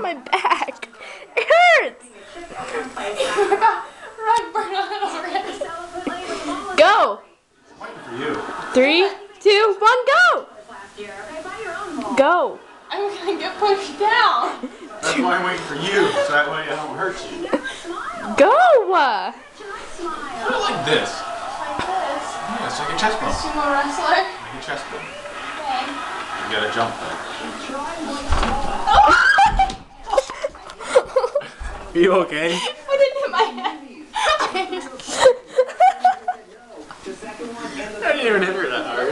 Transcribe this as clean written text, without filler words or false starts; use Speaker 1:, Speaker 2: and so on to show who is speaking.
Speaker 1: my back. It hurts. Go.
Speaker 2: Waiting for you.
Speaker 1: 3, 2, 1, go. Go.
Speaker 3: I'm gonna get pushed down.
Speaker 2: That's why I'm waiting for you, so that way I don't hurt you.
Speaker 1: Go.
Speaker 2: Put it like this.
Speaker 3: Like this.
Speaker 2: Yeah, it's like a chest bump.
Speaker 3: Sumo wrestler.
Speaker 2: Like a chest bump.
Speaker 3: Okay.
Speaker 2: You gotta jump though. Are you okay?
Speaker 3: I didn't hit my head.
Speaker 2: I didn't even hit her that hard.